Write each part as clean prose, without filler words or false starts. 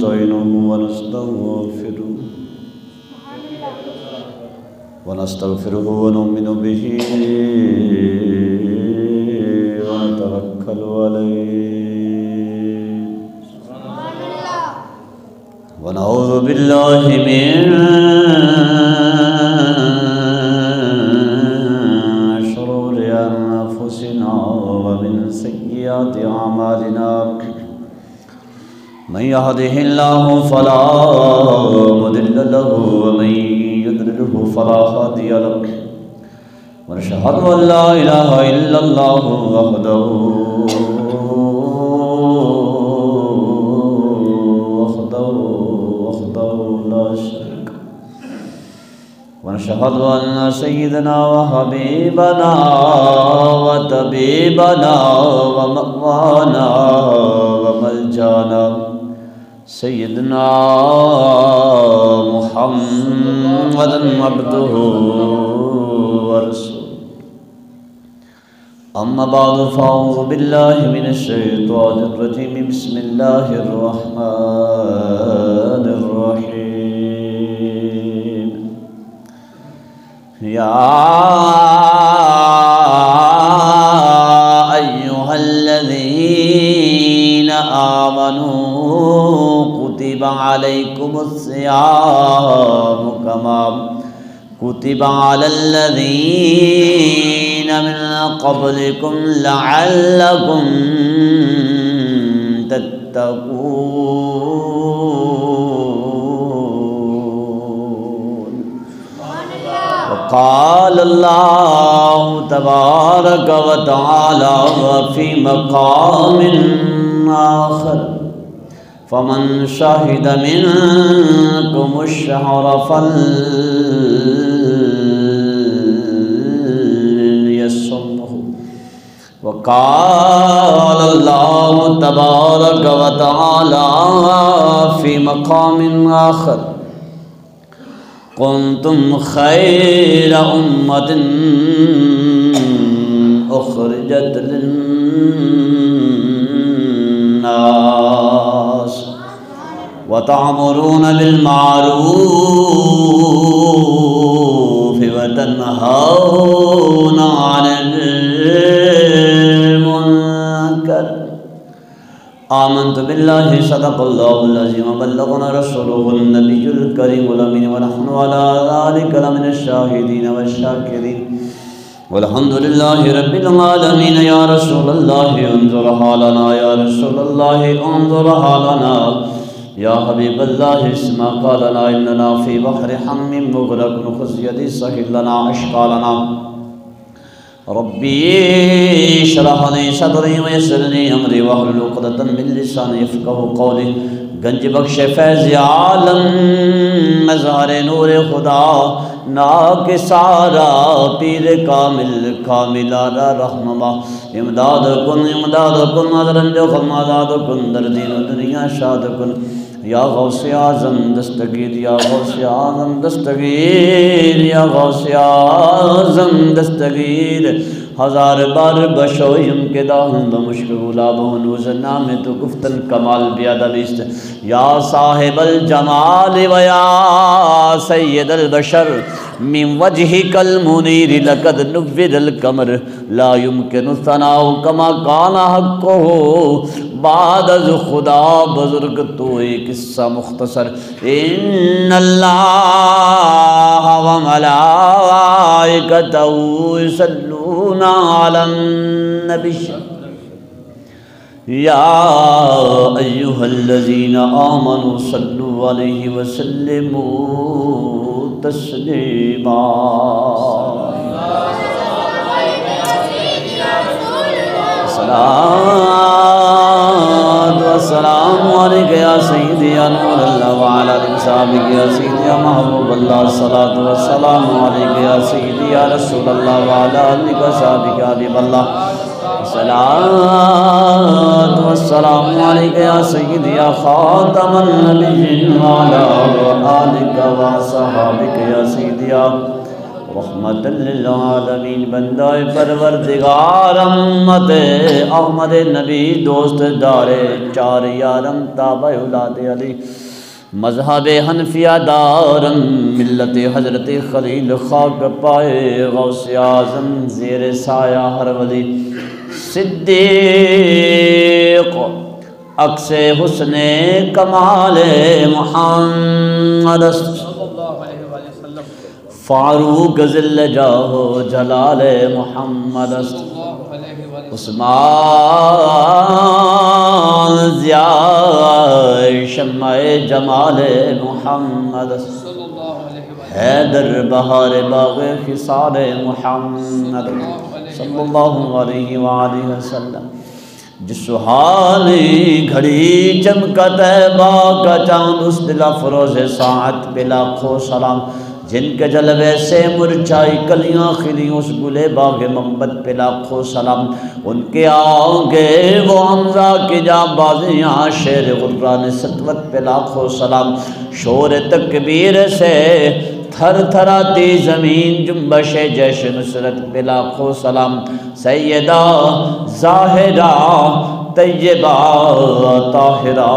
ونستعينه ونستغفره ونؤمن به ونتوكل عليه ونعوذ بالله من شرور أنفسنا ومن سيئات أعمالنا من يهده الله فلا مضل له ومن يضلله فلا هادي له ونشهد أن لا إله إلا الله وحده لا شريك له ونشهد أن سيدنا وحبيبنا وطبيبنا ومأوانا وملجانا سيدنا محمد عبده ورسوله أما بعد فأعوذ بالله من الشيطان الرجيم بسم الله الرحمن الرحيم يا أيها الذين آمنوا كتب عليكم الصيام كما كتب على الذين من قبلكم لعلكم تتقون وقال الله تبارك وتعالى في مقام آخر فمن شهد منكم الشهر فليصمه وقال الله تبارك وتعالى في مقام آخر كنتم خير أمة أخرجت للناس وتأمرون بالمعروف وتنهون عن المنكر آمنت بالله صدق الله العظيم وبلغنا رسوله النبي الكريم الأمين ونحن على ذلك لمن الشاهدين والشاكرين والحمد لله رب العالمين يا رسول الله انظر حالنا يا رسول الله انظر حالنا يا حبيب الله اسمع قالنا إننا في بحر حم مغرق خذ يدي سهل لنا أشقالنا ربي اشرح لي صدري ويسر لي أمري واحلل عقدة من لساني يفقهوا قولي گنج بخش فیض عالم مظہر نور خدا ناک سارا پیر کامل کاملارا رحمما امداد کن ادرنج خماداد کن در دین و دنیا شاد کن یا غوث اعظم دستگیر یا غوث اعظم دستگیر یا غوث اعظم دستگیر ہزار بار بشویم کے داہم بمشک غلاب ونوز نام تو گفتن کمال بیادبیست یا صاحب الجمال و یا سید البشر من وجهك المنیر لقد نور القمر لا يمكن ثناء كما كان حقه بعد از خدا بزرگ تو ایک قصہ مختصر ان اللہ و ملائکتہ یصلون علی النبی یا ایہا الذین آمنوا صلوا علیہ وسلموا تسلیما السلام علیکہ یا سیدی یا نور اللہ وعلا علیہ صحابی یا سیدی یا محبوب اللہ السلام علیکہ یا سیدی یا رسول اللہ وعلا علیہ صحابی یا حبیب اللہ السلام علیکہ یا سیدی یا خاتم النبیین وعلا علیہ صحابی یا سیدی یا رحمت للعالمین بندہ پروردگار امت احمد نبی دوست دار چار یارم تابع اولاد علی مذہب حنفیہ دارم ملت حضرت خلیل خاک پائے غوث اعظم زیر سایہ ہر ولی صدیق عکس حسن کمال محمد فاروق ذل جاہ جلال محمد عثمان ضیاء شمع جمال محمد حیدر بہار باغ خصال محمد صلی اللہ علیہ وآلہ وسلم جس سہالی گھڑی چمکا طیبہ کا چاند اس دل افروز ساعت پہ لاکھوں سلام جن کے جلوے سے مرچائی کلیاں کھلی اس گلے باغ محبت پہ لاکھوں سلام ان کے آگے وہ حمزہ کی جاں بازیاں شیر غران سطوت پہ لاکھوں سلام شور تکبیر سے تھر تھراتی زمین جنبش جیش نصرت پہ لاکھوں سلام سیدہ زاہدہ طیبہ طاہرہ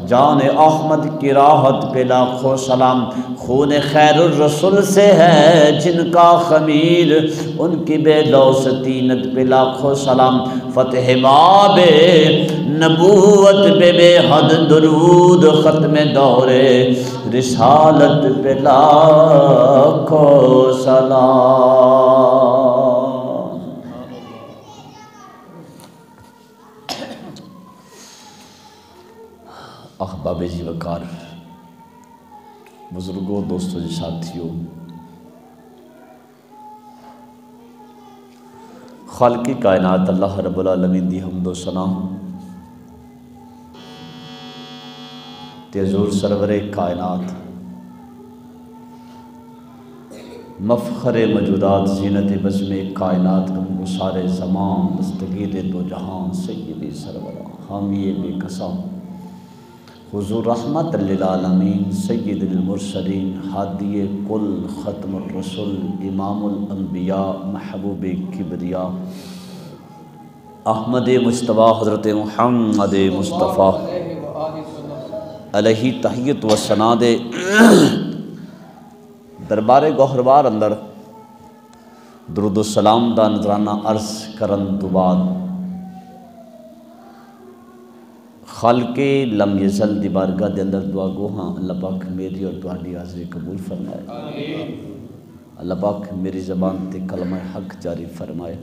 جان احمد کی راحت پہ لاکھوں سلام خون خیر الرسول سے ہے جن کا خمیر ان کی بے لوث تینت پہ لاکھوں سلام فتح باب نبوت پہ بے حد درود ختم دور رسالت پہ لاکھوں سلام احباب جی وقار بزرگوں دوستوں جی ساتھیوں خالقی کائنات اللہ رب العالمین دی حمد و ثنا تے حضور سرور کائنات مفخر موجودات زینت بزم کائنات گسار زمان دستگیر دو جہاں سیدی سرور حامی بے قسم حضور رحمت للعالمین سید المرسلین ہادی کل ختم الرسل امام الانبیاء محبوب کبریا احمد مجتبیٰ حضرت محمد مصطفیٰ علیہ تحیت و سناد دربار گوہروار اندر درود و سلام دا نظرانہ عرض کرن تو بعد خالق لم یزل دی بارگاہ دے اندر دعا گوہاں اللہ پاک میری اور تہاڈی حاضری قبول فرمائے اللہ پاک میری زبان تے کلمہ حق جاری فرمائے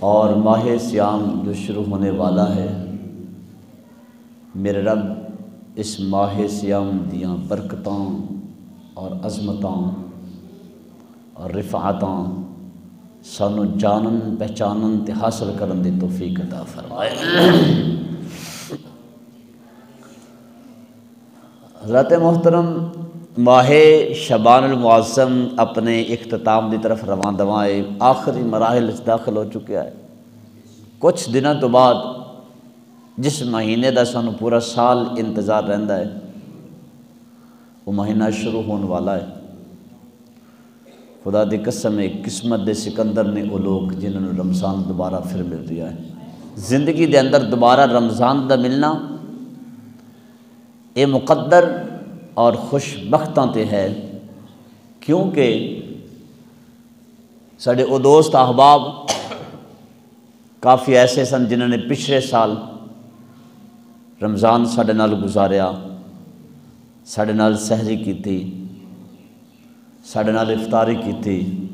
اور ماہ سیام جو شروع ہونے والا ہے میرے رب اس ماہ سیام دیاں برکتاں اور عظمتاں اور رفعتاں سانو جانن پہچانن تے حاصل کرن دی توفیق عطا فرمائے حضرت محترم ماہ شعبان المعظم اپنے اختتام دی طرف رواں دوائے آخری مراحل داخل ہو چکے ہے کچھ دنوں تو بعد جس مہینے دا سانو پورا سال انتظار رہندا ہے وہ مہینہ شروع ہونے والا ہے خدا دی قسم ہے قسمت دے سکندر نے وہ لوگ جنہوں نے رمضان دوبارہ پھر مل رہا ہے زندگی دے اندر دوبارہ رمضان دا ملنا یہ مقدر اور خوش بختاں تے ہے کیونکہ ساڑے او دوست احباب کافی ایسے سن جنہوں نے پچھلے سال رمضان ساڑے نال گزاریا ساڑے نال سحری کی تھی ساڑے نال افطاری کی تھی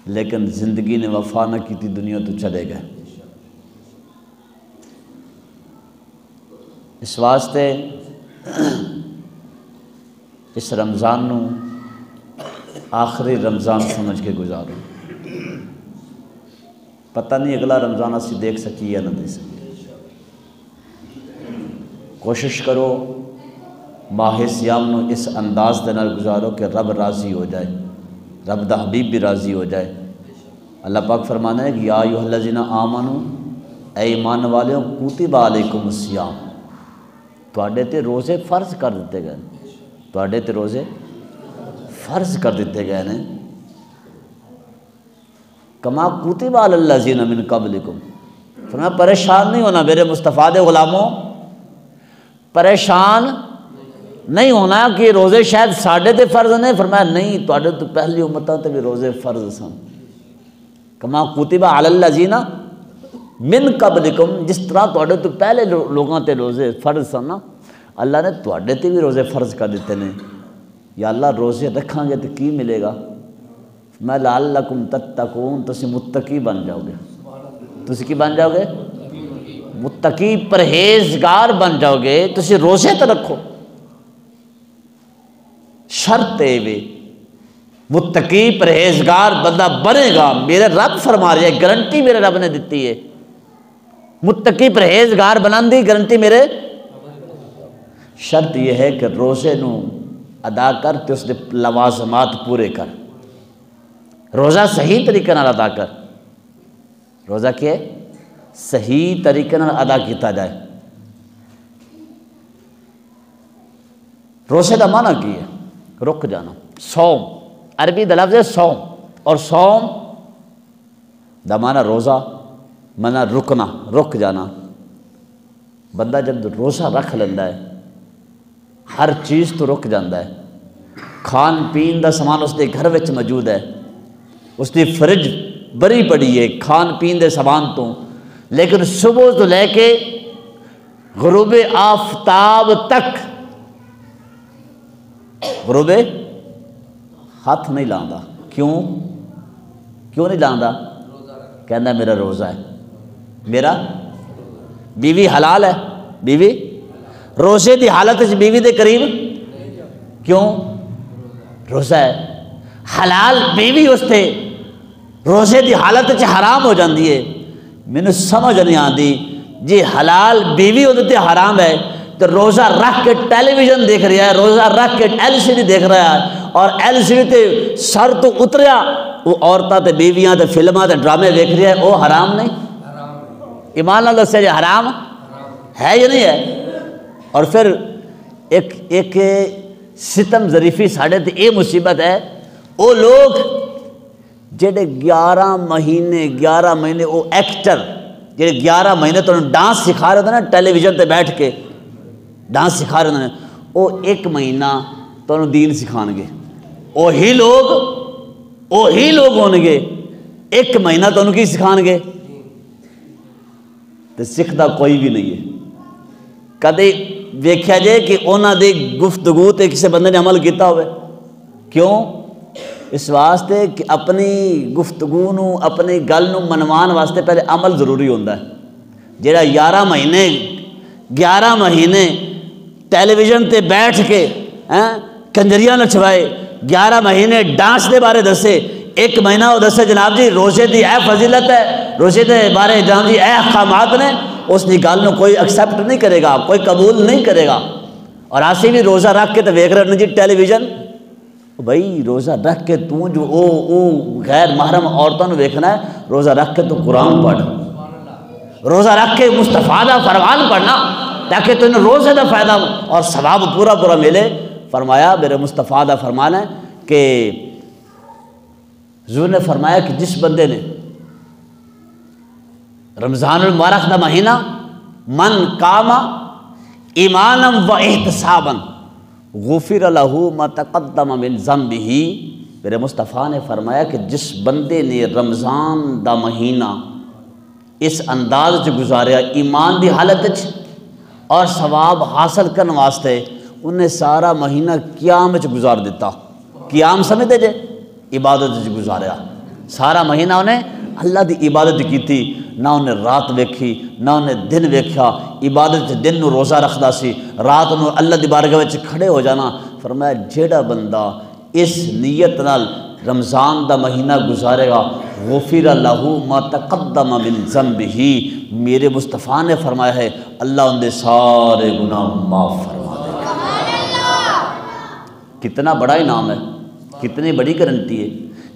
لیکن زندگی نے وفا نہ کی تھی دنیا تو چلے گئے اس واسطے اس رمضان نو آخری رمضان سمجھ کے گزارو پتہ نہیں اگلا رمضان اسی دیکھ سکی یا نہ دیکھ سکی کوشش کرو ماہ سیام نو اس انداز دے نال گزارو کہ رب راضی ہو جائے رب دا حبیب بھی راضی ہو جائے اللہ پاک فرمانا ہے کہ یا ایھا الذین آمنو اے ایمان والیوں کتب علیکم الصیام تواڈے تے روزے فرض کر دیتے گئے تواڈے تے روزے فرض کر دیتے گئے نے، کما کتب علی الذین من قبلکم، فرمایا پریشان نہیں ہونا میرے مصطفیٰ دے غلاموں، پریشان نہیں ہونا کہ روزے شاید ساڈے تے فرض نے، فرمایا نہیں تواڈے تو پہلی امتاں تے بھی روزے فرض سن، کما کتب علی الذین من قبلکم، جس طرح تواڈے تو پہلے لوگاں تے روزے فرض سن نا، اللہ نے تواڈے تے بھی روزے فرض کر دیتے نے۔ یا اللہ روزے رکھاں گے تو کی ملے گا؟ میں لعلکم تتقون، تسی متقی بن جاؤ گے، تسی کی بن جاؤ گے؟ متقی پرہیزگار بن جاؤ گے، تسی روزے تو رکھو، شرط ہے وے متقی پرہیزگار بندہ بنے گا، میرے رب فرما رہے ہیں، گارنٹی میرے رب نے دیتی ہے، متقی پرہیزگار بنان دی گارنٹی میرے، شرط یہ ہے کہ روزے نو ادا کر تے اس دے لوازمات پورے کر، روزہ صحیح طریقے نال ادا کر، روزہ کیا ہے؟ صحیح طریقے نال ادا کیتا جائے۔ روزے دا معنی کی ہے؟ رک جانا، صوم، عربی دا لفظ ہے صوم، اور صوم دا معنی روزہ، معنی رکنا، رک جانا۔ بندہ جب روزہ رکھ لیندہ ہے ہر چیز تو رک جاندہ ہے، کھان پین دا سامان اس دے گھر وچ موجود ہے، اس دی فرج بری پڑی ہے کھان پین دے سامان تو، لیکن صبح تو لے کے غروب آفتاب تک غروب ہاتھ نہیں لاندا، کیوں نہیں لاندا؟ کہنا میرا روزہ ہے، میرا بیوی حلال ہے، بیوی روزے دی حالت بیوی دے قریب کیوں؟ روزہ ہے، حلال بیوی اس تے روزے دی حالت حرام ہو جاندی ہے۔ میں نے سمجھ نہیں آتی جی حلال بیوی ہوتے تے حرام ہے تو روزہ رکھ کے ٹیلی ویژن دیکھ رہا ہے، روزہ رکھ کے LCD دیکھ رہا ہے، اور LCD تے سر تو اتریا وہ عورتاں تے بیویاں تے فلماں تے ڈرامے دیکھ رہا ہے، وہ حرام نہیں؟ ایمان اللہ سے حرام ہے یا نہیں ہے؟ اور پھر ایک ستم ظریفی ساڑھے تے اے مصیبت ہے، وہ لوگ جڑے 11 مہینے وہ ایکٹر جڑے 11 مہینے تو ڈانس سکھا رہے تھے نا ٹیلی ویژن تے بیٹھ کے ڈانس سکھا رہے تھے، وہ 1 مہینہ تو دین سکھان گے، وہی لوگ ہون گے 1 مہینہ تو کی سکھان گے، تو سکھدا کوئی بھی نہیں ہے۔ کدے ویکھیا جائے کہ انہاں دی گفتگو تے کسی بندے نے عمل کیتا ہوئے، کیوں؟ اس واسطے کہ اپنی گفتگو نو اپنی گل نو منوان واسطے پہلے عمل ضروری ہوندہ ہے۔ جیڑا 11 مہینے ٹیلی ویژن تے بیٹھ کے کنجریاں نچوائے، 11 مہینے ڈانس دے بارے دسے، 1 مہینہ وہ دسے جناب جی روزے دی اے فضیلت ہے، روزے دے بارے جناب جی اے احکامات نے، اس دی گل نو کوئی ایکسیپٹ نہیں کرے گا، کوئی قبول نہیں کرے گا۔ اور آسی بھی روزہ رکھ کے تو ویکھ رہے جی ٹیلی ویژن، بھائی روزہ رکھ کے تو جو غیر محرم عورتوں نے ویکھنا ہے، روزہ رکھ کے تو قرآن پڑھ، روزہ رکھ کے مصطفیٰ دا فرمان پڑھنا تاکہ تو انہیں روزے دا فائدہ اور ثواب پورا ملے۔ فرمایا میرے مصطفیٰ دا فرمان ہے کہ حضور نے فرمایا کہ جس بندے نے رمضان المبارک دا مہینہ من قام ایمانا و احتسابا غفر لہ ما تقدم من ذنبہ، میرے مصطفیٰ نے فرمایا کہ جس بندے نے رمضان دا مہینہ اس انداز سے گزاریا ایمان دی حالت اور ثواب حاصل کرنے واسطے، انہیں سارا مہینہ قیام وچ گزار دیتا۔ قیام سمجھتے جے؟ عبادت وچ گزاریا سارا مہینہ، انہیں اللہ دی عبادت کی تھی، نہ انہیں رات ویکھی نہ انہیں دن ویکھا، عبادت دن نو روزہ رکھدا سی، رات نو اللہ دی بارگاہ وچ کھڑے ہو جانا۔ فرمایا جیڑا بندہ اس نیت نال رمضان دا مہینہ گزارے گا، غفر لہ ما تقدم من ذنبہ، میرے مصطفیٰ نے فرمایا ہے اللہ ان دے سارے گناہ معاف فرما دے گا۔ کتنا بڑا انعام ہے، کتنی بڑی گارنٹی ہے۔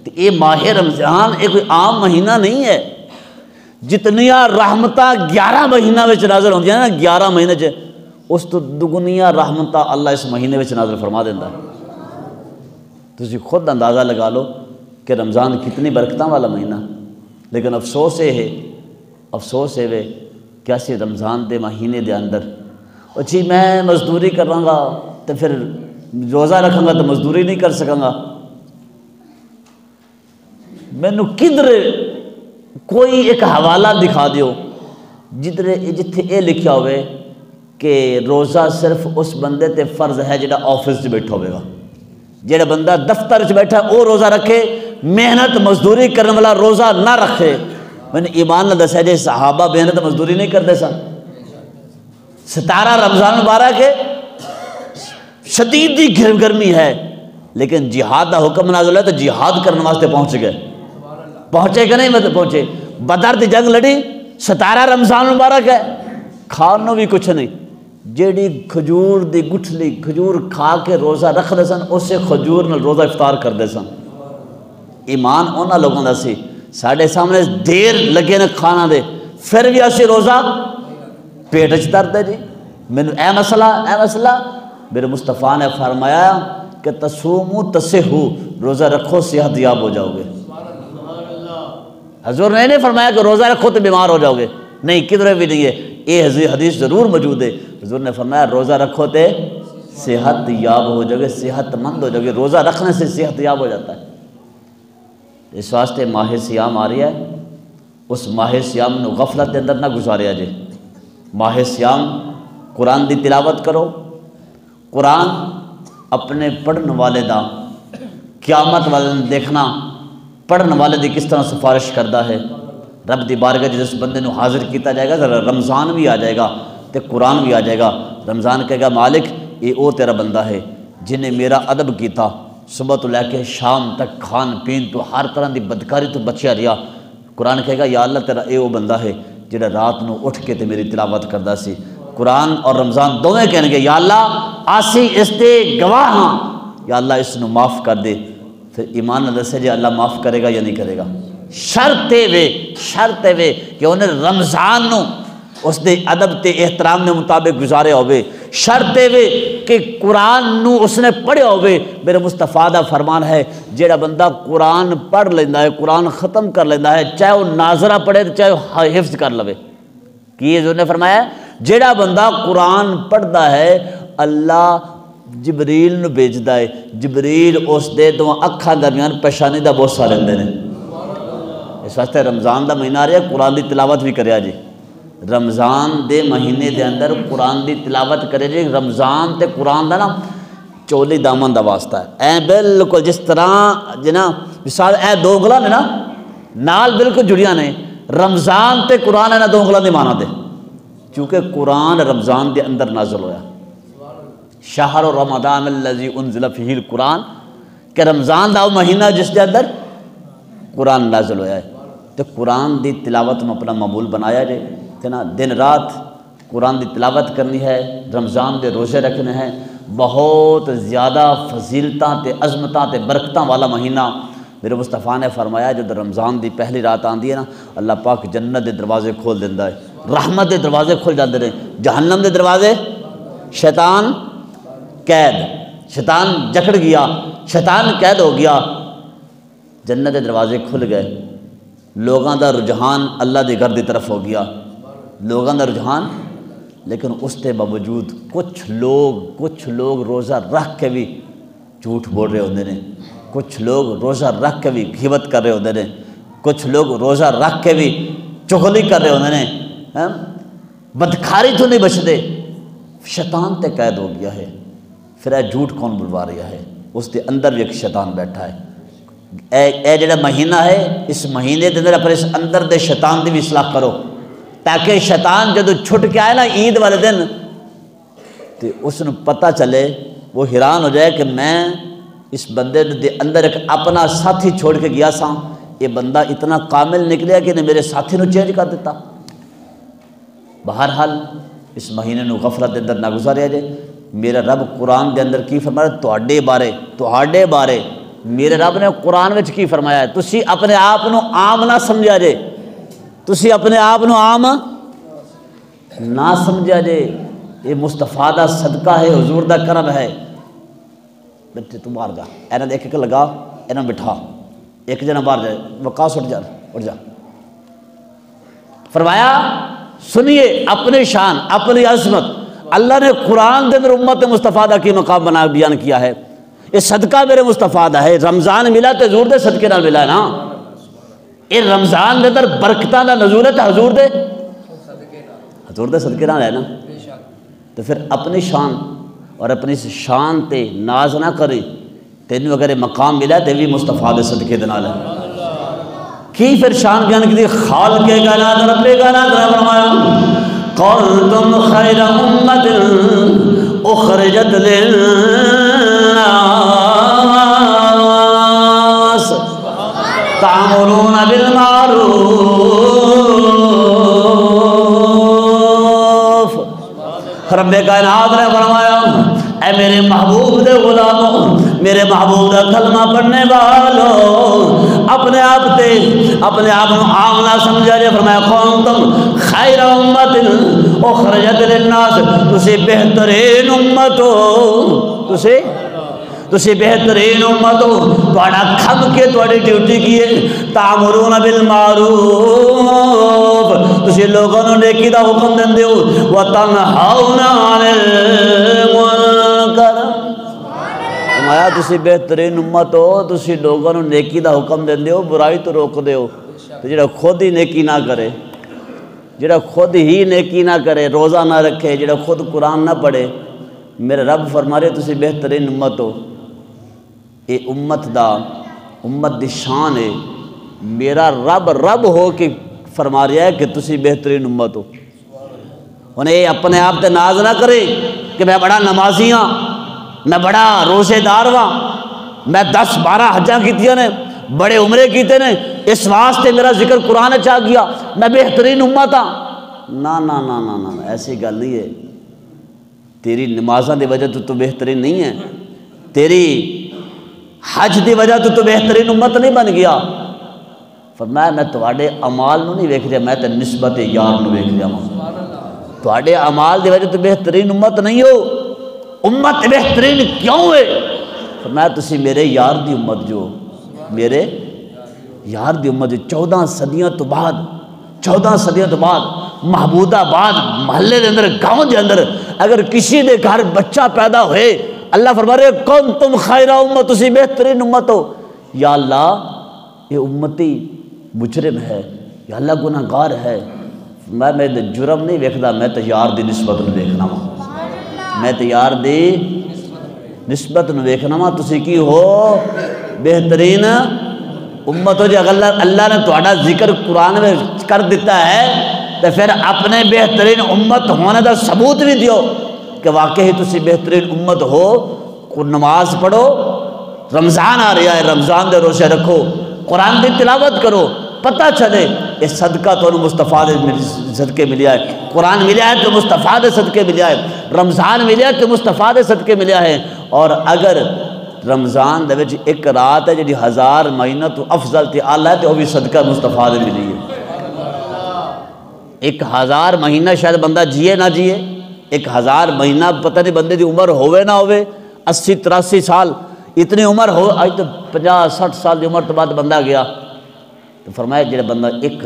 تو یہ ماہ رمضان ایک کوئی عام مہینہ نہیں ہے، جتنیاں رحمتہ 11 مہینہ وچ نازل ہوندی ہیں نا، 11 مہینے چ اس تو دگنیاں رحمتہ اللہ اس مہینے وچ نازل فرما دیندہ ہے۔ تسی خود اندازہ لگا لو کہ رمضان کتنی برکتاں والا مہینہ، لیکن افسوس یہ ہے کہ اسی رمضان دے مہینے دے اندر جی میں مزدوری کراں گا تو پھر روزہ رکھاں گا تو مزدوری نہیں کر سکاں گا، مینو کدھر کوئی ایک حوالہ دکھا دیو جتھے یہ لکھیا ہوئے کہ روزہ صرف اس بندے تے فرض ہے جڑا آفس چ بیٹھا ہوئے گا، جڑا بندہ دفتر چ بیٹھا ہے وہ روزہ رکھے، محنت مزدوری کرنے والا روزہ نہ رکھے۔ میں نے ایمان نہ دسیا جی صحابہ محنت مزدوری نہیں کرتے سن، 17 رمضان مبارک ہے، شدید دی گرمی ہے، لیکن جہاد دا حکم نازل ہے تو جہاد کرنے واسطے پہنچ گئے، پہنچے کہ نہیں؟ مطلب پہنچے، بدر دی جنگ لڑی، 17 رمضان مبارک ہے، کھانوں بھی کچھ نہیں، جیڑی کھجور دی گٹھلی کھجور کھا کے روزہ رکھ دے سن اسے کھجور نال روزہ افطار کر دے سن۔ ایمان انہاں لوگوں دا سی، ساڑھے سامنے دیر لگے نے کھانا دے پھر بھی اسی روزہ پیٹ چ درد ہے جی، مینوں اے مسئلہ میرے مصطفیٰ نے فرمایا کہ تصوموا تصحوا، روزہ رکھو صحت یاب ہو جاؤ گے۔ حضور نے نہیں فرمایا کہ روزہ رکھو تو بیمار ہو جاؤ گے، نہیں، کدھر بھی نہیں ہے، یہ حدیث ضرور موجود ہے۔ حضور نے فرمایا روزہ رکھو تے صحت یاب ہو جاؤ گے، صحت مند ہو جاؤ گے، روزہ رکھنے سے صحت یاب ہو جاتا ہے۔ اس واسطے ماہ سیام آ رہی ہے، اس ماہ سیام نو غفلت دے اندر نہ گزاریا جے۔ ماہ سیام قرآن دی تلاوت کرو، قرآن اپنے پڑھن والے دا قیامت والے دیکھنا پڑھن والے دی کس طرح سفارش کردا ہے۔ رب دی بارگاہ جس بندے نو حاضر کیتا جائے گا، رمضان بھی آ جائے گا تے قرآن بھی آ جائے گا، رمضان کہے گا مالک یہ او تیرا بندہ ہے جنہیں میرا ادب کیتا، صبح تو لے کے شام تک کھان پین تو ہر طرح دی بدکاری تو بچیا رہا۔ قرآن کہے گا یا اللہ تیرا اے او بندہ ہے جڑا رات نو اٹھ کے تے میری تلاوت کردا سی۔ قرآن اور رمضان دونوں کہنے گے یا اللہ آسی اس دے گواہ ہاں، یا اللہ اس نو معاف کر دے۔ پھر ایمان نہ دسے جی اللہ معاف کرے گا یا نہیں کرے گا، شرط وے کہ انہیں رمضان نو اس دے ادب تے احترام دے مطابق گزارے ہوئے، شرط وے کہ قرآن نو اس نے پڑھے ہوئے۔ میرے مصطفیٰ دا فرمان ہے جیڑا بندہ قرآن پڑھ لیندہ ہے، قرآن ختم کر لیندہ ہے، چاہے وہ ناظرہ پڑھے چاہے وہ حفظ کر لوے، کہ حضور نے فرمایا جیڑا بندہ قرآن پڑھدا ہے اللہ جبریل نو بھیجدا ہے، جبریل اس دے دو اکھاں درمیان پیشانی دا بوسہ لیندے نے۔ اس واسطے رمضان دا مہینہ آ رہا ہے، قرآن دی تلاوت بھی کریا جی، رمضان دے مہینے دے اندر قرآن دی تلاوت کرے جی۔ رمضان تے قرآن دا نا چولی دامن دا واسطہ ہے، اے بالکل جس طرح جنا مثال اے دو انگلاں نے نا نال بالکل جڑیاں نے، رمضان تے قرآن ہے نا دو انگلاں دی مانا دے، چونکہ قرآن رمضان دے اندر نازل ہویا۔ شہر رمضان الذی انزل فیہ القرآن، کہ رمضان دا وہ مہینہ جس دے اندر قرآن نازل ہویا ہے، تو قرآن دی تلاوت میں اپنا معمول بنایا جائے کہ نا دن رات قرآن دی تلاوت کرنی ہے، رمضان دے روزے رکھنے ہیں، بہت زیادہ فضیلتاں تے عظمتاں تے برکتاں والا مہینہ۔ میرے مصطفیٰ نے فرمایا جب رمضان دی پہلی رات آندی ہے نا اللہ پاک جنت دے دروازے کھول دیندہ ہے، رحمت دے دروازے کھل جاندے نے، جہنم دے دروازے شیطان قید، شیطان جکڑ گیا، شیطان قید ہو گیا، جنت دے دروازے کھل گئے، لوگاں دا رجحان اللہ دے گھر دی طرف ہو گیا، لوگاں دا رجحان۔ لیکن اس کے باوجود کچھ لوگ روزہ رکھ کے بھی جھوٹ بول رہے ہوندے نے، کچھ لوگ روزہ رکھ کے بھی غیبت کر رہے ہوندے نے، کچھ لوگ روزہ رکھ کے بھی چغلی کر رہے ہوندے نے، بدکاری تو نہیں بچتے، شیطان تے قید ہو گیا ہے۔ پھر اے جھوٹ کون بلوا رہا ہے؟ اس کے اندر بھی ایک شیطان بیٹھا ہے۔ اے جڑا مہینہ ہے اس مہینے دے اندر اپنے اس اندر دے شیطان دی بھی اصلاح کرو، تاکہ شیطان جدو چھٹ کے آئے نا عید والے دن تو اس نے پتہ چلے، وہ حیران ہو جائے کہ میں اس بندے دے اندر ایک اپنا ساتھی چھوڑ کے گیا سا، یہ بندہ اتنا کامل نکلیا کہ نے میرے ساتھی نو چینج کر دیتا۔ بہرحال اس مہینے نو غفلت دے اندر نہ گزاریا جائے۔ میرا رب قرآن دے اندر کی فرمایا تواڈے بارے میرے رب نے قرآن وچ کی فرمایا ہے، تسی اپنے آپ نو عام نہ سمجھا جے، تسی اپنے آپ نو عام نہ سمجھا جے، یہ مصطفیٰ دا صدقہ ہے، حضور دا کرم ہے۔ بیٹھے تو باہر جا، اینا ایک ایک لگا، اینا بٹھا، ایک جنا باہر جائے، وقاص اٹھ جا۔ فرمایا سنیے اپنی شان، اپنی عظمت اللہ نے قرآن کے اندر امت مصطفیٰ دا کی مقام بنا بیان کیا ہے۔ یہ صدقہ میرے مصطفیٰ دا ہے، رمضان ملا تو حضور دے صدقے نال ملا ہے نا۔ یہ رمضان دے اندر برکتاں دا نزول ہے تو حضور دے صدقے نال ہے نا۔ تو پھر اپنی شان اور اپنی شان تے ناز نہ کرے، تینوں اگر یہ مقام ملا تو بھی مصطفیٰ دے صدقے دے نال ہے۔ کی پھر شان بیان کی خالق کائنات رب کائنات نے فرمایا کنتم خیر امت اخرجت للناس تعمرون بالمعروف رب کائنات نے فرمایا اے میرے محبوب دے غلاموں، میرے محبوب دا کلمہ پڑھنے والوں، اپنے آپ کو عام نہ سمجھا جائے۔ فرمایا کنتم خیر امت اخرجت للناس، تسی بہترین امت ہو، تسی بہترین امت ہو، تہاڈا کھم کے تہاڈی ڈیوٹی کی ہے تعمرون بالمعروف، تسی لوگوں نے نیکی دا حکم دیندے ہو، وتنہون عن المنکر، فرمایا تسی بہترین امت ہو، تسی لوگوں نے نیکی دا حکم دیندے ہو، برائی تو روک دے ہو۔ تو جڑا خود ہی نیکی نہ کرے، جڑا خود ہی نیکی نہ کرے، روزہ نہ رکھے، جڑا خود قرآن نہ پڑھے، میرے رب فرما رہے تسی بہترین امت ہو۔ اے امت دی شان ہے، میرا رب ہو کہ فرما رہا ہے کہ تسی بہترین امت ہو۔ انہیں اپنے آپ تے ناز نہ کرے کہ میں بڑا نمازی ہاں، میں بڑا روزے دار ہاں، میں 10-12 حجاں کیتیاں نے، بڑے عمرے کیتے نے، اس واسطے میرا ذکر قرآن چاہ گیا، میں بہترین امت ہاں۔ نہ ایسی گل نہیں ہے۔ تیری نمازاں دی وجہ تو بہترین نہیں ہے، تیری حج دی وجہ تو بہترین امت نہیں بن گیا۔ فرمایا میں تواڈے اعمال نو نہیں ویکھ رہا، میں تے نسبت یار نو ویکھ رہا ہوں۔ تواڈے اعمال دی وجہ تو بہترین امت نہیں ہو، امت بہترین کیوں ہے؟ فرمایا تسی میرے یار دی امت جو، میرے یار دی امت جو 14 صدیاں تو بعد محمود آباد محلے دے اندر، گاؤں دے اندر اگر کسی دے گھر بچہ پیدا ہوئے، اللہ فرما رہے کنتم خیر امت، تسی بہترین امت ہو۔ یا اللہ یہ امتی مجرم ہے، یا اللہ گناہگار ہے، میں جرم نہیں ویکھدا، میں تے یار دی نسبت نو ویکھنا وا، میں تے یار دی نسبت نو ویکھنا وا۔ تسی کی ہو؟ بہترین امت ہو۔ جب اللہ نے تہاڈا ذکر قرآن میں کر دیتا ہے تو پھر اپنے بہترین امت ہونے دا ثبوت بھی دیو کہ واقعی تسی بہترین امت ہو۔ نماز پڑھو، رمضان آ رہا ہے، رمضان دے روزے رکھو، قرآن کی تلاوت کرو، پتہ چلے یہ صدقہ تو مصطفیٰ دے صدقے ملیا ہے، قرآن ملیا ہے تو مصطفیٰ دے صدقے ملیا ہے، رمضان ملیا ہے تو مصطفیٰ دے صدقے ملیا ہے۔ اور اگر رمضان دے وچ ایک رات ہے جی 1000 مہینہ تو افضل تے اعلیٰ ہے تو وہ بھی صدقہ مصطفیٰ دے ملی ہے۔ 1000 مہینہ شاید بندہ جیے نہ جیے، 1000 مہینہ پتہ نہیں بندے دی عمر ہوئے نہ ہوئے، 80-83 سال اتنی عمر ہو، آج تو 50-60 سال دی عمر تو بعد بندہ گیا، تو فرمایا جڑا بندہ ایک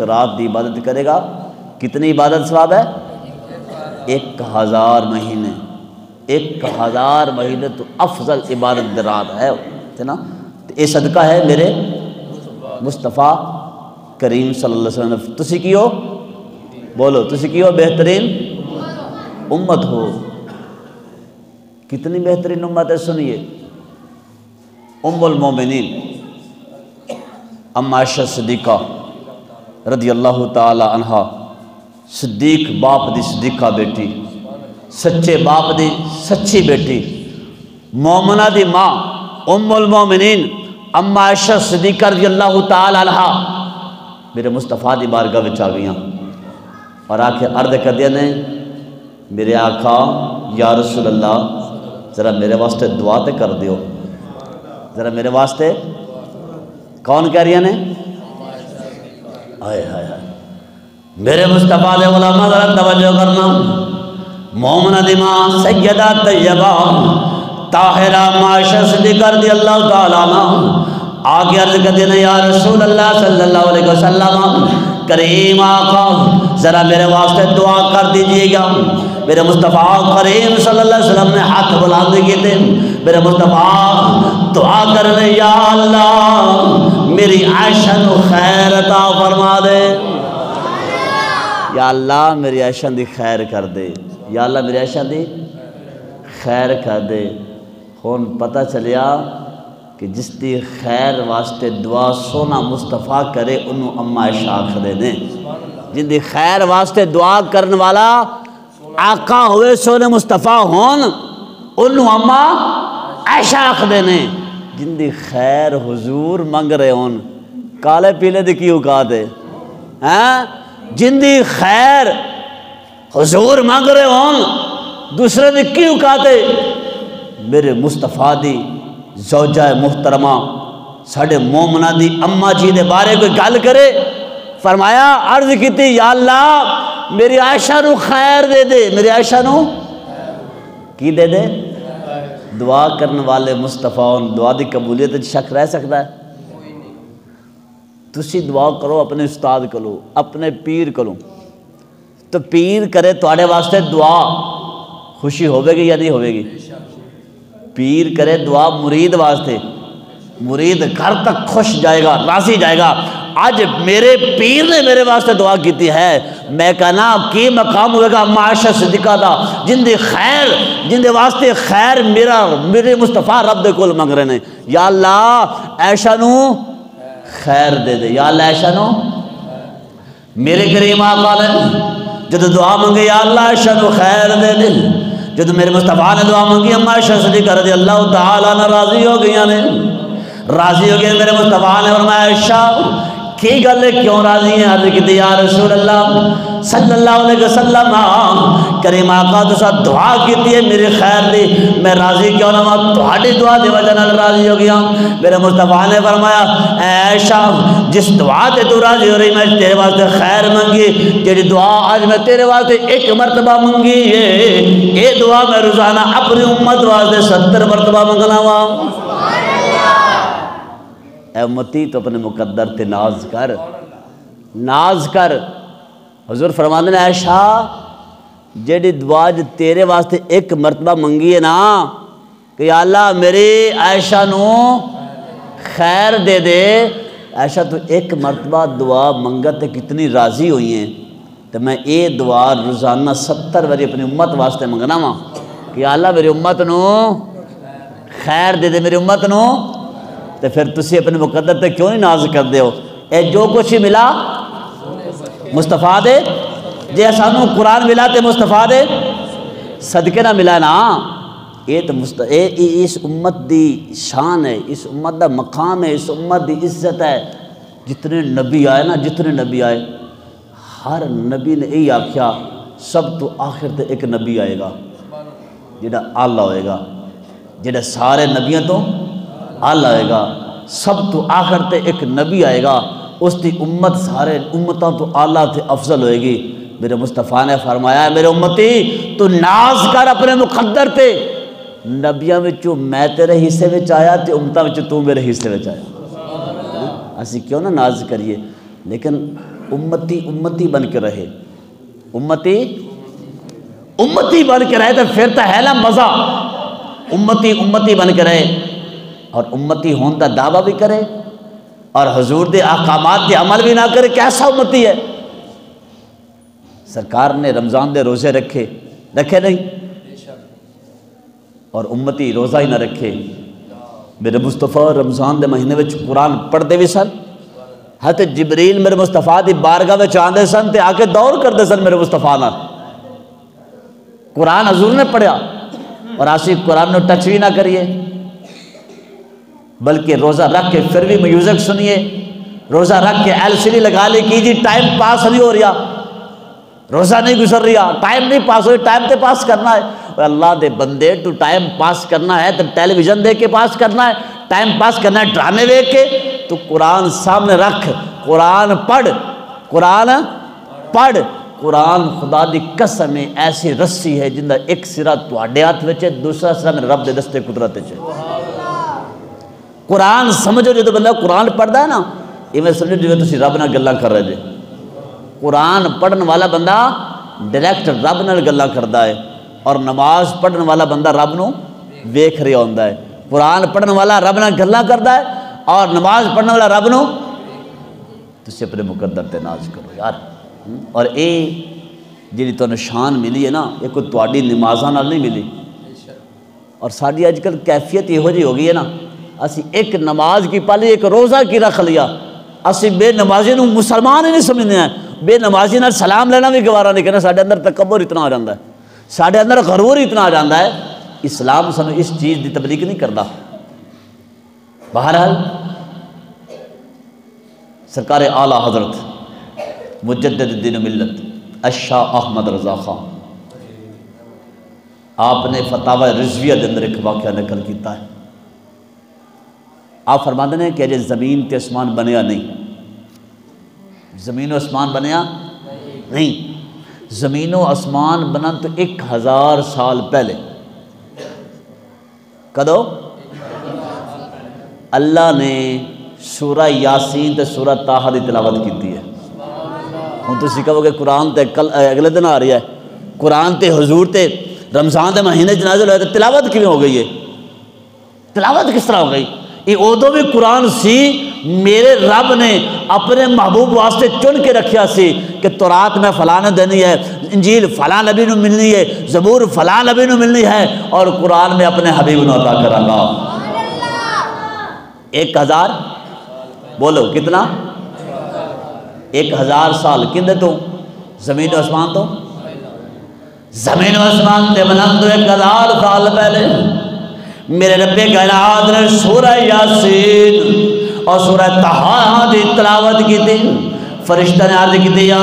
رات دی عبادت کرے گا، کتنی عبادت ثواب ہے؟ 1000 مہینے، 1000 مہینے تو افضل عبادت رات ہے نا۔ تو یہ صدقہ ہے میرے مصطفیٰ کریم صلی اللہ علیہ وسلم۔ تسی کی ہو؟ بولو تسی کی ہو؟ بہترین امت ہو۔ کتنی بہترین امت ہے سنیے، ام المومنین ام عائشہ صدیقہ رضی اللہ تعالی عنہ، صدیق باپ دی صدیقہ بیٹی، سچے باپ دی سچی بیٹی، مومنہ دی ماں ام المومنین ام عائشہ صدیقہ رضی اللہ تعالی عنہ میرے مصطفیٰ دی بارگاہ وچ آ گئیاں اور آ کے عرض کر دیا نے میرے آقا یا رسول اللہ ذرا میرے واسطے دعا تے کر دیو، ذرا میرے واسطے۔ کون کہہ رہی نے؟ آئے ہائے ہائے میرے مصطفیٰ دے علماء ذرا توجہ کرنا، مومنہ دی ماں سیدہ طیبہ طاہرہ معاشہ صدیقہ رضی اللہ تعالیٰ عنہ آگے عرض کرتے ہیں یا رسول اللہ صلی اللہ علیہ وسلم کریم آقا ذرا میرے واسطے دعا کر دیجئے گا۔ میرے مصطفیٰ کریم صلی اللہ علیہ وسلم نے ہاتھ بلند کیے تھے، میرے مصطفیٰ دعا کرنے یا اللہ میری عائشہ نو خیر عطا فرما دے، یا اللہ میری عائشہ دی خیر کر دے، یا اللہ میری عائشہ دی خیر کر دے۔ ہون پتہ چلیا کہ جس دی خیر واسطے دعا سونا مصطفیٰ کرے انہوں اما عائشہ آکھ دے دیں، جن دی خیر واسطے دعا کرنے والا آقا ہوئے سونے مصطفیٰ ہون انہوں اما عائشہ آکھ دے دیں، جن دی خیر حضور منگ رہے ہون کالے پیلے دی کی اوقات ہے، جن دی خیر حضور منگ رہے ہون دوسرے دی کی اوقات ہے۔ میرے مصطفیٰ دی زوجہ محترمہ ساڑھے مومنہ دی اماں جی دے بارے کوئی گل کرے، فرمایا عرض کی تھی یا اللہ میری عائشہ نو خیر دے دے، میری عائشہ نو کی دے دے؟ دعا کرنے والے مصطفیٰ دعا دی قبولیت شک رہ سکتا ہے؟ تسی دعا کرو اپنے استاد کرو، اپنے پیر کرو، تو پیر کرے تواڈے واسطے دعا خوشی ہوئے گی یا نہیں ہوئے گی؟ پیر کرے دعا مرید واسطے، مرید گھر تک خوش جائے گا، راضی جائے گا۔ آج میرے پیر نے میرے واسطے دعا کیتی ہے، میں کہنا کی مقام ہوئے گا معاشہ صدیقہ دا، جن دے خیر جن دے واسطے خیر میرے مصطفیٰ رب دے کول منگ رہے ہیں، یا اللہ عائشہ نو خیر دے دے، یا اللہ عائشہ نو میرے کریم آقا نے جب دعا منگے یا اللہ عائشہ نو خیر دے دے، جب میرے مصطفیٰ نے دعا منگی اما عائشہ صدیقہ رضی اللہ تعالیٰ نے راضی ہو گئی میرے مصطفیٰ نے فرمایا عائشہ کی گل ہے کیوں راضی ہیں؟ عرض کی یا رسول اللہ صلی اللہ علیہ وسلم کریم آقا تو ساتھ دعا کیتی ہے میری خیر دی، میں راضی کیوں نہ ہوں؟ تہاڈی دعا دی وجہ نال راضی ہو گیا۔ میرے مصطفیٰ نے فرمایا اے عائشہ جس دعا تے تو راضی ہو رہی میں تیرے واسطے خیر منگی، جیڑی دعا آج میں تیرے واسطے ایک مرتبہ منگی ہے اے دعا میں روزانہ اپنی امت واسطے 70 مرتبہ منگنا وا۔ اے امتی تو اپنے مقدر تے ناز کر، ناز کر۔ حضور فرماتے ہیں عائشہ جیڑی دعا جو تیرے واسطے ایک مرتبہ منگی ہے نا کہ یا اللہ میری عائشہ نو خیر دے دے، عائشہ تو ایک مرتبہ دعا منگت کتنی راضی ہوئی ہیں، تو میں یہ دعا روزانہ 70 باری اپنی امت واسطے منگنا وا کہ یا اللہ میری امت نو خیر دے دے، میری امت نو۔ تو پھر تسی اپنے مقدر تے کیوں نہیں ناز کر دے ہو؟ اے جو کچھ ہی ملا مصطفیٰ دے، جے سانو قرآن ملا تے مصطفیٰ دے صدقے نہ ملا نا، یہ تو اس امت دی شان ہے، اس امت دا مقام ہے، اس امت دی عزت ہے۔ جتنے نبی آئے نا، جتنے نبی آئے ہر نبی نے یہی آکھیا سب تو آخر تے ایک نبی آئے گا جڑا آلہ ہوئے گا، جڑا سارے نبیوں تو آلہ آئے گا، سب تو آخر تے ایک نبی آئے گا، اس دی امت سارے امتوں تو آلہ تے افضل ہوئے گی۔ میرے مصطفیٰ نے فرمایا ہے میرے امتی تو ناز کر اپنے مقدر تے، نبیاں وچوں میں تیرے حصے وچ آیا تے امتاں وچوں تو میرے حصے وچ آیا۔ اسی کیوں نہ ناز کریے، لیکن امتی امتی بن کے رہے، امتی امتی بن کے رہے تو پھر تو ہے نا مزہ، امتی امتی بن کے رہے اور امتی ہون دا دعویٰ بھی کرے اور حضور دے احکامات دے عمل بھی نہ کرے، کیسا امتی ہے؟ سرکار نے رمضان دے روزے رکھے نہیں اور امتی روزہ ہی نہ رکھے۔ میرے مصطفیٰ رمضان دے مہینے وچ قرآن پڑھتے بھی سن، حضرت جبریل میرے مصطفیٰ دی بارگاہ وچ آندے سن تے آ کے دور کرتے سن میرے مصطفیٰ نال۔ قرآن حضور نے پڑھیا اور آسی قرآن نے ٹچ بھی نہ کریے، بلکہ روزہ رکھ کے پھر بھی میوزک سنیے، روزہ رکھ کے LCD لگا لی کیجیے، ٹائم پاس نہیں ہو رہا، روزہ نہیں گزر رہا، ٹائم نہیں پاس ہو رہا، ٹائم تے پاس کرنا ہے۔ اور اللہ دے بندے تو ٹائم پاس کرنا ہے تو ٹیلی ویژن دیکھ کے پاس کرنا ہے، ٹائم پاس کرنا ہے ڈرامے دیکھ کے، تو قرآن سامنے رکھ، قرآن پڑھ، قرآن پڑھ، قرآن خدا دی قسم ایسی رسی ہے جن دا ایک سرا تواڈے ہاتھ وچ ہے، دوسرا سرا میرے رب دے دستے قدرت وچ ہے۔ قرآن سمجھو جو بندہ قرآن پڑھدا ہے نا، ایویں سمجھو جویں تسی رب نال گلاں کر رہے جے۔ قرآن پڑھن والا بندہ ڈائریکٹ رب نال گلاں کردا ہے، اور نماز پڑھن والا بندہ رب نو ویکھ رہا ہوندا ہے۔ قرآن پڑھن والا رب نال گلاں کردا ہے، اور نماز پڑھن والا رب نو تسی اپنے مقدر تے ناز کرو یار۔ اور اے جی تو نشان ملی ہے نا، یہ کوئی تواڈی نمازاں نال نہیں ملی۔ اور ساری اج کل کیفیت یہو جی ہو گئی ہے نا، اسی ایک نماز کی پالی ایک روزہ کی رکھ لیا، اسی بے نمازی نو مسلمان ہی نہیں سمجھنے ہیں، بے نمازی نال سلام لینا بھی گوارا نہیں کرنا۔ ساڈے اندر تکبر اتنا آ جاتا ہے، ساڈے اندر غرور اتنا آ جاتا ہے، اسلام سانو اس چیز دی تبلیغ نہیں کرتا۔ بہرحال سرکار اعلیٰ حضرت مجدد الدین و ملت الشاہ احمد رضا خان آپ نے فتاوی رضویہ کے اندر ایک واقعہ نقل کیتا ہے۔ آپ فرماتے ہیں کہ اجے زمین تے آسمان بنیا نہیں، زمین و آسمان بنیا نہیں، زمین و آسمان بنا تو 1000 سال پہلے۔ کدو؟ اللہ نے سورہ یاسین تے سورہ طٰہٰ دی تلاوت کیتی ہے۔ ہوں تسی کہو گے قرآن تے کل اگلے دن آ رہی ہے، قرآن تے حضور تے رمضان دے مہینے نازل ہوئے، تو تلاوت کیوں ہو گئی ہے؟ تلاوت کس طرح ہو گئی؟ یہ ادو بھی قرآن سی میرے رب نے اپنے محبوب واسطے چن کے رکھیا سی کہ تورات میں فلاں نے دینی ہے، انجیل فلاں نبی نو ملنی ہے، زبور فلاں نبی نو ملنی ہے، اور قرآن میں اپنے حبیب نو عطا کراں گا۔ 1000 بولو کتنا؟ 1000 سال کندے تو؟ زمین و آسمان تو؟ زمین و آسمان تے بنا تو 1000 سال پہلے میرے رب کائنات نے سورہ یاسین اور سورہ طٰہٰ دی تلاوت کی تھی۔ فرشتہ نے عرض کی تھی یا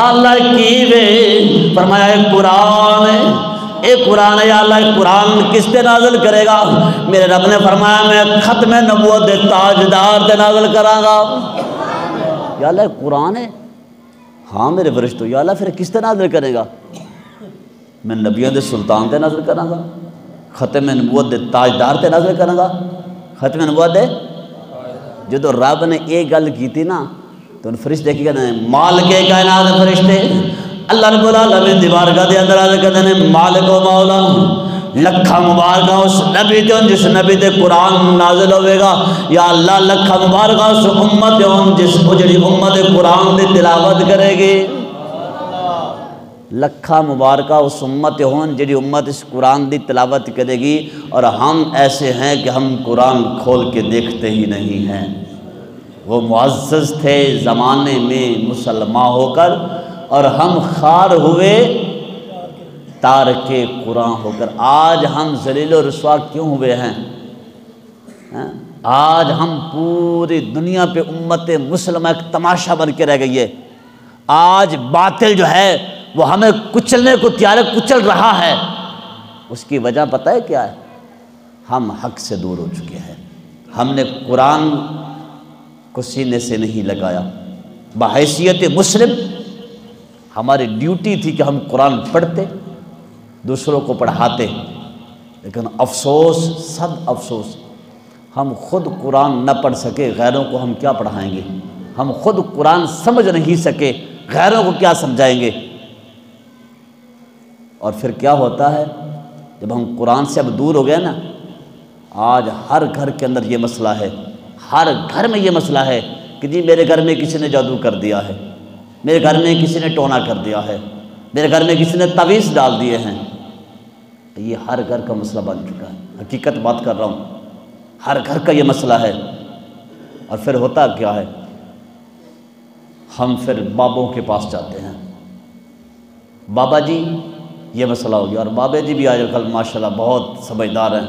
اللہ کی وے؟ فرمایا اے قرآن ہے، اے قرآن ہے، یا اللہ قرآن کس تے نازل کرے گا؟ میرے رب نے فرمایا میں ختم نبوت دے تاجدار تے نازل کراں گا۔ یا اللہ قرآن ہے؟ ہاں میرے فرشتو۔ یا اللہ پھر کس تے نازل کرے گا؟ میں نبیوں دے سلطان تے نازل کراں گا، ختم نبوت دے تاجدار تے نازل کراں گا۔ ختم نبوت دے جدو رب نے یہ گل کی تھی نا، تو ان فرشتے کی کہتے ہیں مالک کائنات فرشتے اللہ رب العالمین دی بارگاہ دے اندر آدھے کہتے ہیں مالک و مولا لکھا مبارکہ اس نبی تے جس نبی تے قرآن نازل ہوئے گا، یا اللہ لکھا مبارکہ اس امت جس کو جڑی امت قرآن دی تلاوت کرے گی۔ لکھا مبارکہ اس امت ہون جڑی امت اس قرآن دی تلاوت کرے گی، اور ہم ایسے ہیں کہ ہم قرآن کھول کے دیکھتے ہی نہیں ہیں۔ وہ معزز تھے زمانے میں مسلمان ہو کر، اور ہم خار ہوئے تارک قرآن ہو کر۔ آج ہم ذلیل و رسوا کیوں ہوئے ہیں؟ آج ہم پوری دنیا پہ امت مسلمہ ایک تماشا بن کے رہ گئی ہے۔ آج باطل جو ہے وہ ہمیں کچلنے کو تیار کچل رہا ہے۔ اس کی وجہ پتہ ہے کیا ہے؟ ہم حق سے دور ہو چکے ہیں، ہم نے قرآن کو سینے سے نہیں لگایا۔ بحیثیت مسلم ہماری ڈیوٹی تھی کہ ہم قرآن پڑھتے، دوسروں کو پڑھاتے، لیکن افسوس صد افسوس ہم خود قرآن نہ پڑھ سکے، غیروں کو ہم کیا پڑھائیں گے؟ ہم خود قرآن سمجھ نہیں سکے، غیروں کو کیا سمجھائیں گے؟ اور پھر کیا ہوتا ہے جب ہم قرآن سے اب دور ہو گئے نا؟ آج ہر گھر کے اندر یہ مسئلہ ہے، ہر گھر میں یہ مسئلہ ہے کہ جی میرے گھر میں کسی نے جادو کر دیا ہے، میرے گھر میں کسی نے ٹونا کر دیا ہے، میرے گھر میں کسی نے تعویذ ڈال دیے ہیں۔ یہ ہر گھر کا مسئلہ بن چکا ہے، حقیقت بات کر رہا ہوں، ہر گھر کا یہ مسئلہ ہے۔ اور پھر ہوتا کیا ہے؟ ہم پھر بابوں کے پاس جاتے ہیں، بابا جی یہ مسئلہ ہو گیا۔ اور بابے جی بھی آج کل ماشاءاللہ بہت سمجھدار ہیں،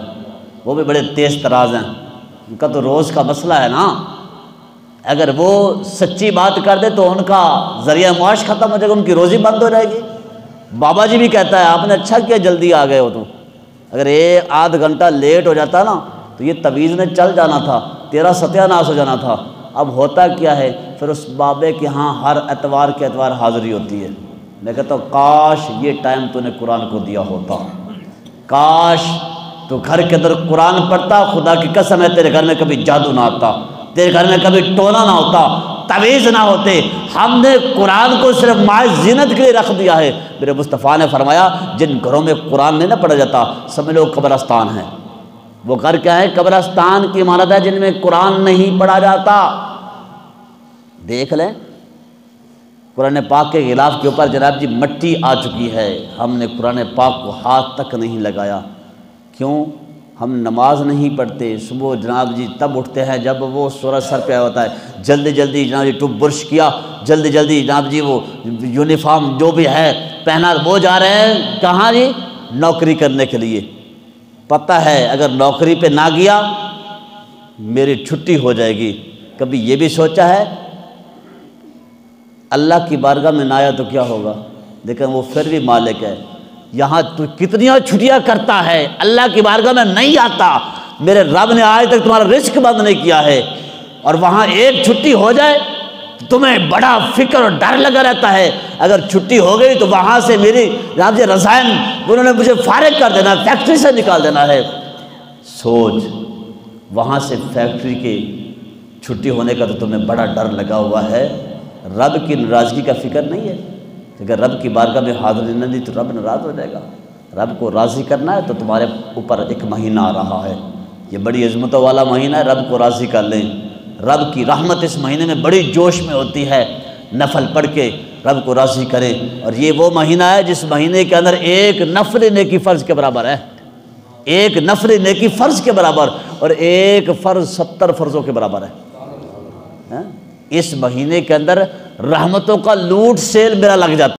وہ بھی بڑے تیز تراز ہیں، ان کا تو روز کا مسئلہ ہے نا۔ اگر وہ سچی بات کر دے تو ان کا ذریعہ معاش ختم ہو جائے گا، ان کی روزی بند ہو جائے گی۔ بابا جی بھی کہتا ہے آپ نے اچھا کیا جلدی آ گئے ہو، تو اگر یہ آدھ گھنٹہ لیٹ ہو جاتا نا تو یہ تعویذ نے چل جانا تھا، تیرا ستیہ ناش ہو جانا تھا۔ اب ہوتا کیا ہے، پھر اس بابے کے ہاں ہر اتوار کے اتوار حاضری ہوتی ہے۔ میں کہتا ہوں کاش یہ ٹائم تو نے قرآن کو دیا ہوتا، کاش تو گھر کے اندر قرآن پڑھتا، خدا کی قسم ہے تیرے گھر میں کبھی جادو نہ آتا، تیرے گھر میں کبھی ٹونا نہ ہوتا، تعویذ نہ ہوتے۔ ہم نے قرآن کو صرف محض زینت کے لیے رکھ دیا ہے۔ میرے مصطفیٰ نے فرمایا جن گھروں میں قرآن نہیں نہ پڑھا جاتا سمجھ لو قبرستان ہے۔ وہ گھر کیا ہے؟ قبرستان کی عمارت ہے جن میں قرآن نہیں پڑھا جاتا۔ دیکھ لیں قرآن پاک کے غلاف کے اوپر جناب جی مٹی آ چکی ہے، ہم نے قرآن پاک کو ہاتھ تک نہیں لگایا۔ کیوں؟ ہم نماز نہیں پڑھتے، صبح جناب جی تب اٹھتے ہیں جب وہ سورج سر پہ ہوتا ہے، جلدی جلدی جناب جی ٹوپ برش کیا، جلدی جلدی جناب جی وہ یونیفارم جو بھی ہے پہنا، وہ جا رہے ہیں کہاں جی؟ نوکری کرنے کے لیے۔ پتہ ہے اگر نوکری پہ نہ گیا میری چھٹی ہو جائے گی۔ کبھی یہ بھی سوچا ہے اللہ کی بارگاہ میں نہ آیا تو کیا ہوگا؟ لیکن وہ پھر بھی مالک ہے۔ یہاں تو کتنیاں چھٹیاں کرتا ہے، اللہ کی بارگاہ میں نہیں آتا، میرے رب نے آج تک تمہارا رزق بند نہیں کیا ہے، اور وہاں ایک چھٹی ہو جائے تو تمہیں بڑا فکر اور ڈر لگا رہتا ہے۔ اگر چھٹی ہو گئی تو وہاں سے میری جناب جی رضائن انہوں نے مجھے فارغ کر دینا، فیکٹری سے نکال دینا ہے۔ سوچ وہاں سے فیکٹری کی چھٹی ہونے کا تو تمہیں بڑا ڈر لگا ہوا ہے، رب کی ناراضگی کا فکر نہیں ہے؟ اگر رب کی بارگاہ میں حاضری نہ دی تو رب ناراض ہو جائے گا۔ رب کو راضی کرنا ہے تو تمہارے اوپر ایک مہینہ آ رہا ہے، یہ بڑی عظمتوں والا مہینہ ہے، رب کو راضی کر لیں۔ رب کی رحمت اس مہینے میں بڑی جوش میں ہوتی ہے، نفل پڑھ کے رب کو راضی کریں۔ اور یہ وہ مہینہ ہے جس مہینے کے اندر ایک نفل نیکی فرض کے برابر ہے، ایک نفل نیکی فرض کے برابر، اور ایک فرض 70 فرضوں کے برابر ہے۔ اس مہینے کے اندر رحمتوں کا لوٹ سیل میرا لگ جاتا ہے۔